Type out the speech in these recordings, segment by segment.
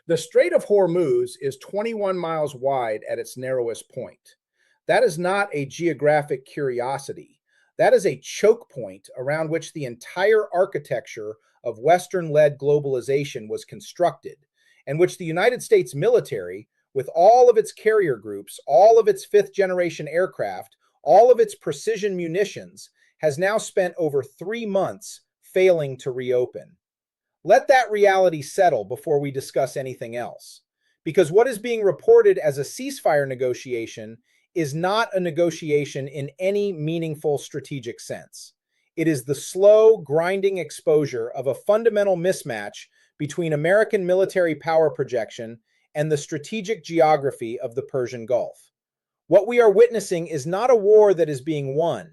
The Strait of Hormuz is 21 miles wide at its narrowest point. That is not a geographic curiosity. That is a choke point around which the entire architecture of Western led globalization was constructed, and which the United States military, with all of its carrier groups, all of its fifth generation aircraft, all of its precision munitions, has now spent over 3 months failing to reopen. Let that reality settle before we discuss anything else. Because what is being reported as a ceasefire negotiation is not a negotiation in any meaningful strategic sense. It is the slow, grinding exposure of a fundamental mismatch between American military power projection and the strategic geography of the Persian Gulf. What we are witnessing is not a war that is being won.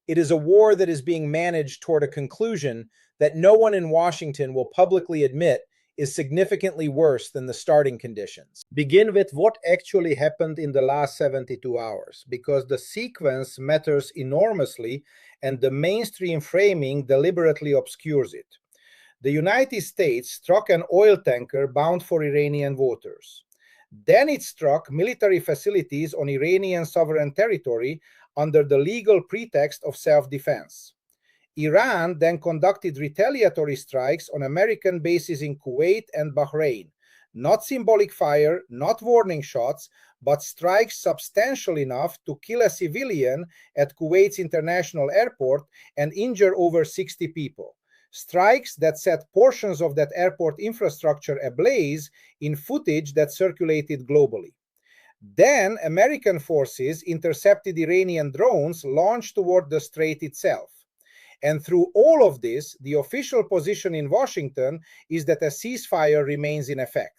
It is a war that is being managed toward a conclusion that no one in Washington will publicly admit is significantly worse than the starting conditions. Begin with what actually happened in the last 72 hours, because the sequence matters enormously and the mainstream framing deliberately obscures it. The United States struck an oil tanker bound for Iranian waters. Then it struck military facilities on Iranian sovereign territory under the legal pretext of self-defense. Iran then conducted retaliatory strikes on American bases in Kuwait and Bahrain. Not symbolic fire, not warning shots, but strikes substantial enough to kill a civilian at Kuwait's international airport and injure over 60 people. Strikes that set portions of that airport infrastructure ablaze in footage that circulated globally. Then American forces intercepted Iranian drones launched toward the strait itself. And through all of this, the official position in Washington is that a ceasefire remains in effect.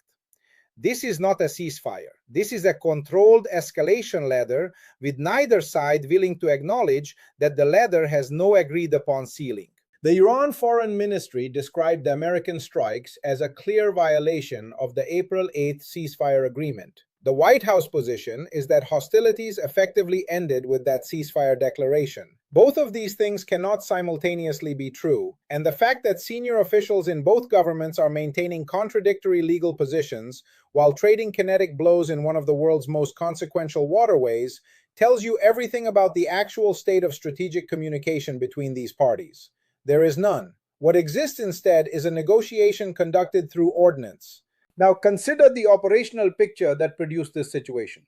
This is not a ceasefire. This is a controlled escalation ladder, with neither side willing to acknowledge that the ladder has no agreed upon ceiling. The Iran Foreign Ministry described the American strikes as a clear violation of the April 8th ceasefire agreement. The White House position is that hostilities effectively ended with that ceasefire declaration. Both of these things cannot simultaneously be true, and the fact that senior officials in both governments are maintaining contradictory legal positions while trading kinetic blows in one of the world's most consequential waterways tells you everything about the actual state of strategic communication between these parties. There is none. What exists instead is a negotiation conducted through ordnance. Now consider the operational picture that produced this situation.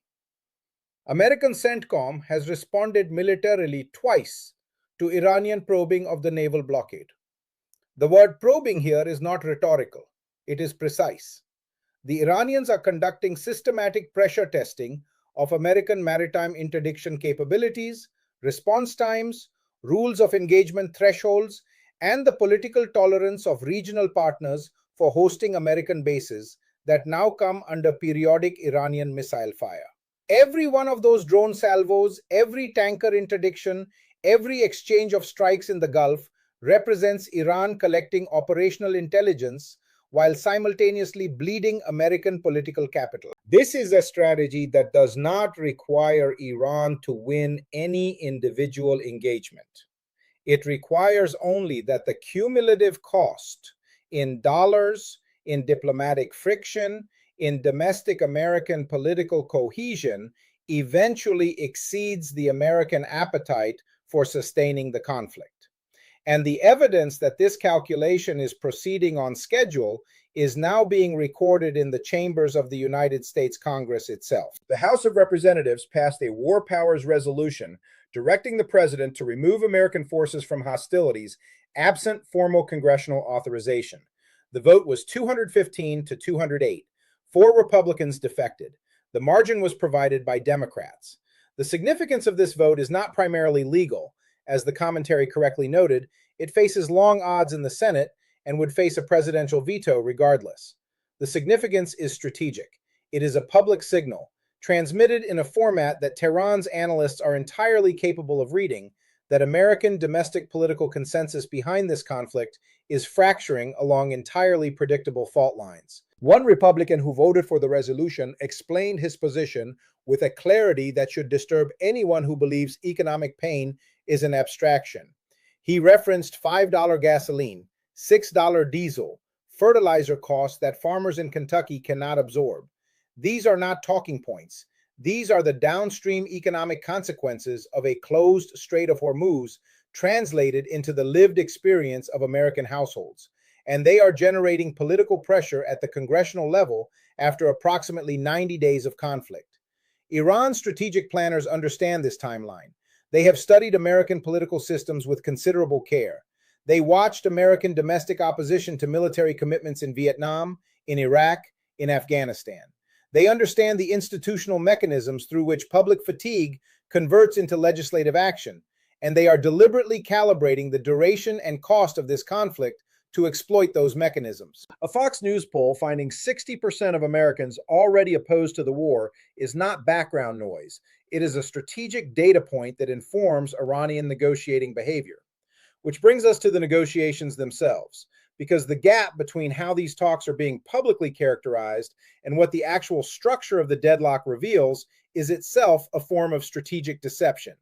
American CENTCOM has responded militarily twice to Iranian probing of the naval blockade. The word probing here is not rhetorical, it is precise. The Iranians are conducting systematic pressure testing of American maritime interdiction capabilities, response times, rules of engagement thresholds, and the political tolerance of regional partners for hosting American bases that now come under periodic Iranian missile fire. Every one of those drone salvos, every tanker interdiction, every exchange of strikes in the Gulf represents Iran collecting operational intelligence while simultaneously bleeding American political capital. This is a strategy that does not require Iran to win any individual engagement. It requires only that the cumulative cost in dollars, in diplomatic friction, in domestic American political cohesion eventually exceeds the American appetite for sustaining the conflict. And the evidence that this calculation is proceeding on schedule is now being recorded in the chambers of the United States Congress itself. The House of Representatives passed a War Powers resolution directing the president to remove American forces from hostilities absent formal congressional authorization. The vote was 215 to 208. 4 Republicans defected. The margin was provided by Democrats. The significance of this vote is not primarily legal. As the commentary correctly noted, it faces long odds in the Senate and would face a presidential veto regardless. The significance is strategic. It is a public signal, transmitted in a format that Tehran's analysts are entirely capable of reading, that American domestic political consensus behind this conflict is fracturing along entirely predictable fault lines. One Republican who voted for the resolution explained his position with a clarity that should disturb anyone who believes economic pain is an abstraction. He referenced $5 gasoline, $6 diesel, fertilizer costs that farmers in Kentucky cannot absorb. These are not talking points. These are the downstream economic consequences of a closed Strait of Hormuz translated into the lived experience of American households. And they are generating political pressure at the congressional level after approximately 90 days of conflict. Iran's strategic planners understand this timeline. They have studied American political systems with considerable care. They watched American domestic opposition to military commitments in Vietnam, in Iraq, in Afghanistan. They understand the institutional mechanisms through which public fatigue converts into legislative action, and they are deliberately calibrating the duration and cost of this conflict to exploit those mechanisms. A Fox News poll finding 60% of Americans already opposed to the war is not background noise. It is a strategic data point that informs Iranian negotiating behavior. Which brings us to the negotiations themselves, because the gap between how these talks are being publicly characterized and what the actual structure of the deadlock reveals is itself a form of strategic deception.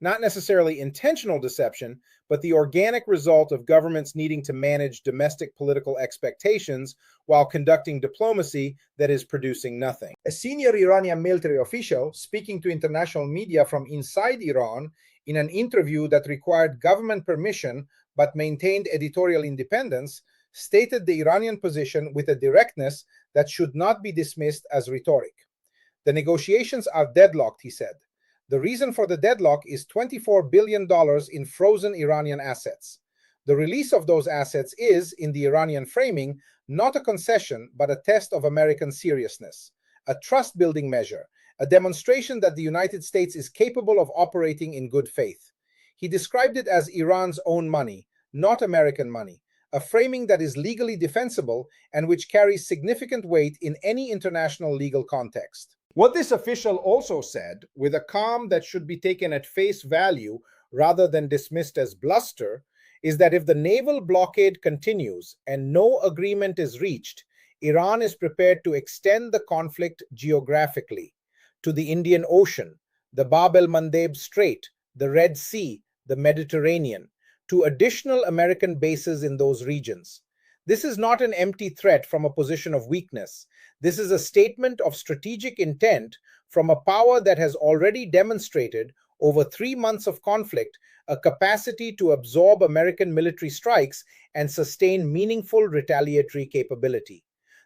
Not necessarily intentional deception, but the organic result of governments needing to manage domestic political expectations while conducting diplomacy that is producing nothing. A senior Iranian military official, speaking to international media from inside Iran in an interview that required government permission but maintained editorial independence, stated the Iranian position with a directness that should not be dismissed as rhetoric. The negotiations are deadlocked, he said. The reason for the deadlock is $24 billion in frozen Iranian assets. The release of those assets is, in the Iranian framing, not a concession, but a test of American seriousness, a trust-building measure, a demonstration that the United States is capable of operating in good faith. He described it as Iran's own money, not American money, a framing that is legally defensible and which carries significant weight in any international legal context. What this official also said, with a calm that should be taken at face value rather than dismissed as bluster, is that if the naval blockade continues and no agreement is reached, Iran is prepared to extend the conflict geographically to the Indian Ocean, the Bab el-Mandeb Strait, the Red Sea, the Mediterranean, to additional American bases in those regions. This is not an empty threat from a position of weakness. This is a statement of strategic intent from a power that has already demonstrated over 3 months of conflict a capacity to absorb American military strikes and sustain meaningful retaliatory capability.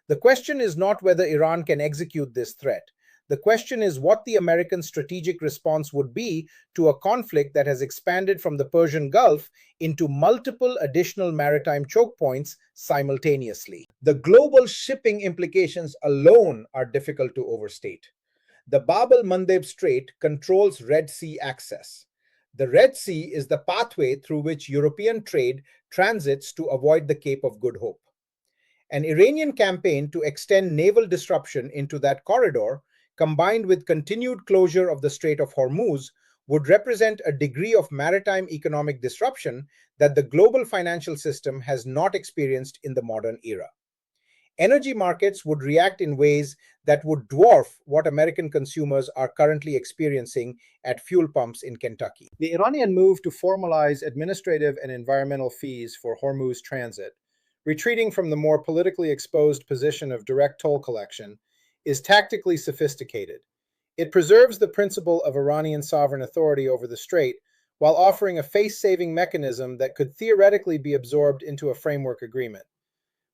The question is not whether Iran can execute this threat. The question is what the American strategic response would be to a conflict that has expanded from the Persian Gulf into multiple additional maritime choke points simultaneously. The global shipping implications alone are difficult to overstate. The Bab el-Mandeb Strait controls Red Sea access. The Red Sea is the pathway through which European trade transits to avoid the Cape of Good Hope. An Iranian campaign to extend naval disruption into that corridor, combined with continued closure of the Strait of Hormuz, would represent a degree of maritime economic disruption that the global financial system has not experienced in the modern era. Energy markets would react in ways that would dwarf what American consumers are currently experiencing at fuel pumps in Kentucky. The Iranian move to formalize administrative and environmental fees for Hormuz transit, retreating from the more politically exposed position of direct toll collection, is tactically sophisticated. It preserves the principle of Iranian sovereign authority over the strait while offering a face-saving mechanism that could theoretically be absorbed into a framework agreement.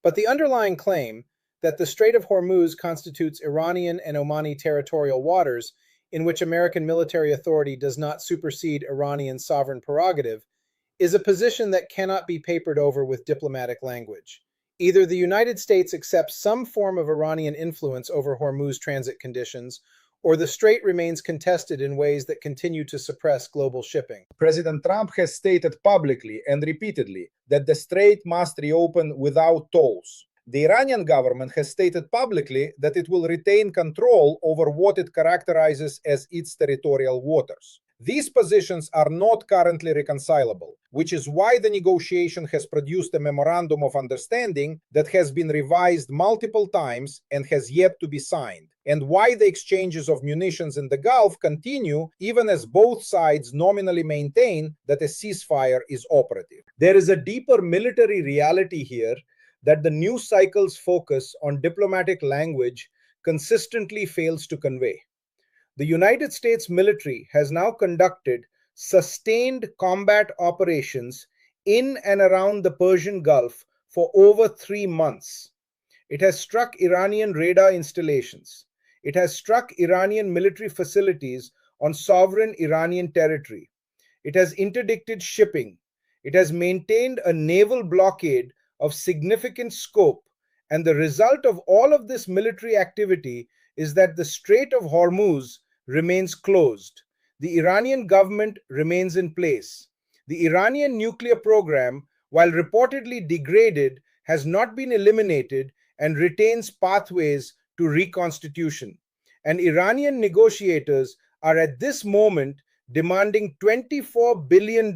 But the underlying claim that the Strait of Hormuz constitutes Iranian and Omani territorial waters in which American military authority does not supersede Iranian sovereign prerogative is a position that cannot be papered over with diplomatic language. Either the United States accepts some form of Iranian influence over Hormuz transit conditions, or the strait remains contested in ways that continue to suppress global shipping. President Trump has stated publicly and repeatedly that the strait must reopen without tolls. The Iranian government has stated publicly that it will retain control over what it characterizes as its territorial waters. These positions are not currently reconcilable, which is why the negotiation has produced a memorandum of understanding that has been revised multiple times and has yet to be signed, and why the exchanges of munitions in the Gulf continue even as both sides nominally maintain that a ceasefire is operative. There is a deeper military reality here that the news cycle's focus on diplomatic language consistently fails to convey. The United States military has now conducted sustained combat operations in and around the Persian Gulf for over 3 months. It has struck Iranian radar installations. It has struck Iranian military facilities on sovereign Iranian territory. It has interdicted shipping. It has maintained a naval blockade of significant scope. And the result of all of this military activity is that the Strait of Hormuz remains closed. The Iranian government remains in place. The Iranian nuclear program, while reportedly degraded, has not been eliminated and retains pathways to reconstitution. And Iranian negotiators are at this moment demanding $24 billion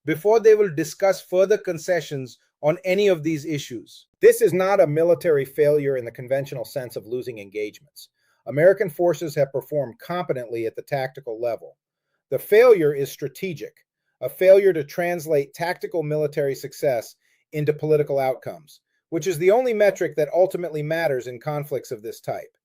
before they will discuss further concessions on any of these issues. This is not a military failure in the conventional sense of losing engagements. American forces have performed competently at the tactical level. The failure is strategic, a failure to translate tactical military success into political outcomes, which is the only metric that ultimately matters in conflicts of this type.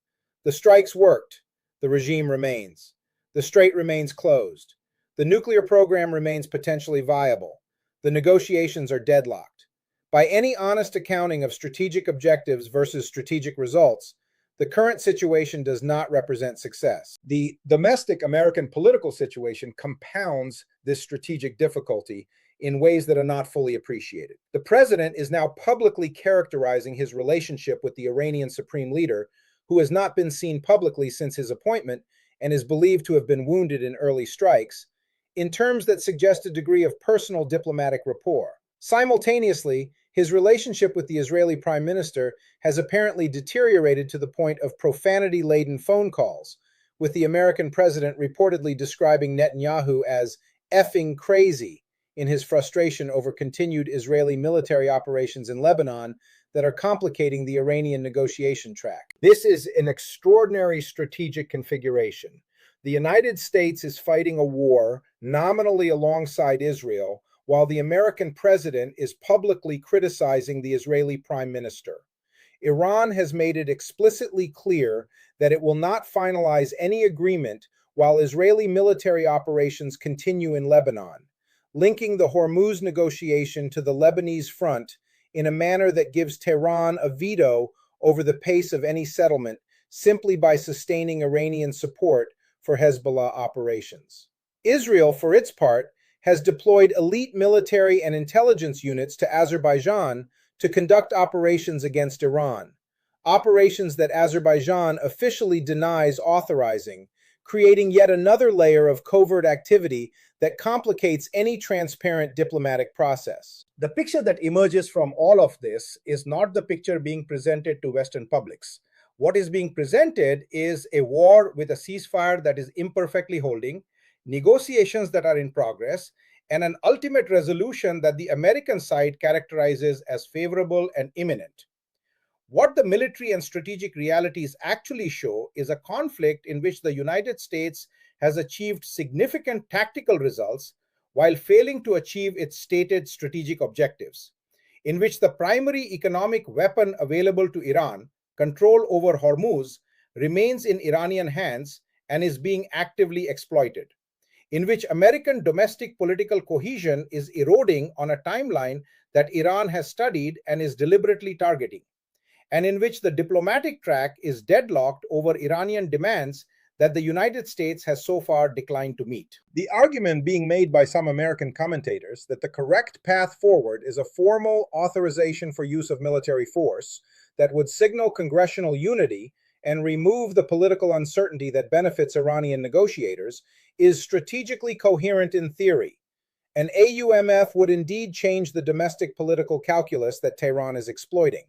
The strikes worked. The regime remains. The strait remains closed. The nuclear program remains potentially viable. The negotiations are deadlocked. By any honest accounting of strategic objectives versus strategic results, the current situation does not represent success. The domestic American political situation compounds this strategic difficulty in ways that are not fully appreciated. The president is now publicly characterizing his relationship with the Iranian supreme leader, who has not been seen publicly since his appointment and is believed to have been wounded in early strikes, in terms that suggest a degree of personal diplomatic rapport. Simultaneously, his relationship with the Israeli prime minister has apparently deteriorated to the point of profanity-laden phone calls, with the American president reportedly describing Netanyahu as effing crazy in his frustration over continued Israeli military operations in Lebanon that are complicating the Iranian negotiation track. This is an extraordinary strategic configuration. The United States is fighting a war nominally alongside Israel, while the American president is publicly criticizing the Israeli prime minister. Iran has made it explicitly clear that it will not finalize any agreement while Israeli military operations continue in Lebanon, linking the Hormuz negotiation to the Lebanese front in a manner that gives Tehran a veto over the pace of any settlement simply by sustaining Iranian support for Hezbollah operations. Israel, for its part, has deployed elite military and intelligence units to Azerbaijan to conduct operations against Iran, operations that Azerbaijan officially denies authorizing, creating yet another layer of covert activity that complicates any transparent diplomatic process. The picture that emerges from all of this is not the picture being presented to Western publics. What is being presented is a war with a ceasefire that is imperfectly holding, negotiations that are in progress, and an ultimate resolution that the American side characterizes as favorable and imminent. What the military and strategic realities actually show is a conflict in which the United States has achieved significant tactical results while failing to achieve its stated strategic objectives, in which the primary economic weapon available to Iran, control over Hormuz, remains in Iranian hands and is being actively exploited, in which American domestic political cohesion is eroding on a timeline that Iran has studied and is deliberately targeting, and in which the diplomatic track is deadlocked over Iranian demands that the United States has so far declined to meet. The argument being made by some American commentators that the correct path forward is a formal authorization for use of military force that would signal congressional unity and remove the political uncertainty that benefits Iranian negotiators is strategically coherent in theory. An AUMF would indeed change the domestic political calculus that Tehran is exploiting.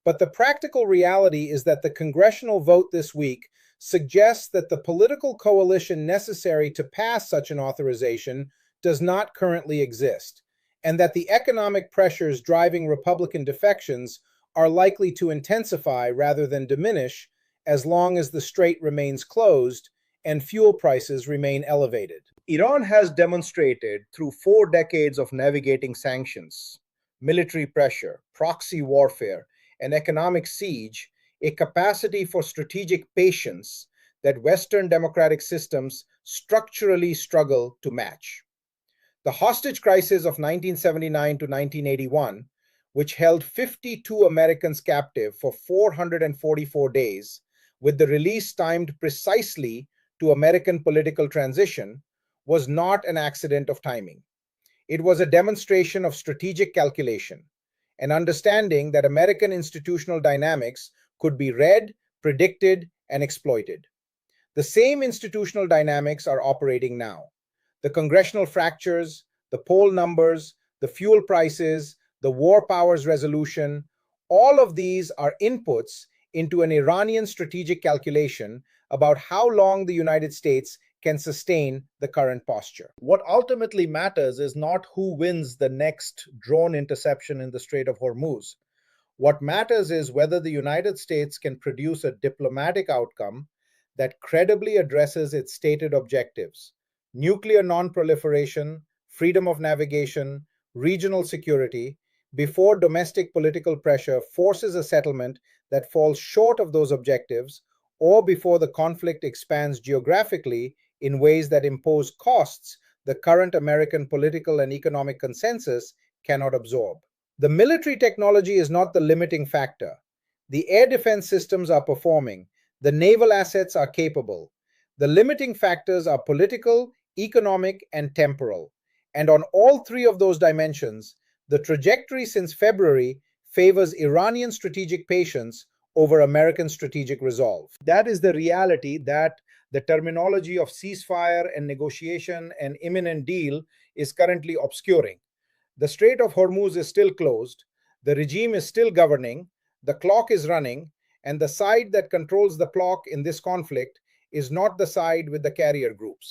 But the practical reality is that the congressional vote this week suggests that the political coalition necessary to pass such an authorization does not currently exist, and that the economic pressures driving Republican defections are likely to intensify rather than diminish as long as the strait remains closed and fuel prices remain elevated. Iran has demonstrated through 4 decades of navigating sanctions, military pressure, proxy warfare, and economic siege a capacity for strategic patience that Western democratic systems structurally struggle to match. The hostage crisis of 1979 to 1981, which held 52 Americans captive for 444 days, with the release timed precisely to American political transition, was not an accident of timing. It was a demonstration of strategic calculation, an understanding that American institutional dynamics could be read, predicted, and exploited. The same institutional dynamics are operating now. The congressional fractures, the poll numbers, the fuel prices, the war powers resolution, all of these are inputs into an Iranian strategic calculation about how long the United States can sustain the current posture. What ultimately matters is not who wins the next drone interception in the Strait of Hormuz. What matters is whether the United States can produce a diplomatic outcome that credibly addresses its stated objectives: nuclear non-proliferation, freedom of navigation, regional security, before domestic political pressure forces a settlement that falls short of those objectives, or before the conflict expands geographically in ways that impose costs the current American political and economic consensus cannot absorb. The military technology is not the limiting factor. The air defense systems are performing. The naval assets are capable. The limiting factors are political, economic, and temporal. And on all three of those dimensions, the trajectory since February favors Iranian strategic patience over American strategic resolve. That is the reality that the terminology of ceasefire and negotiation and imminent deal is currently obscuring. The Strait of Hormuz is still closed, the regime is still governing, the clock is running, and the side that controls the clock in this conflict is not the side with the carrier groups.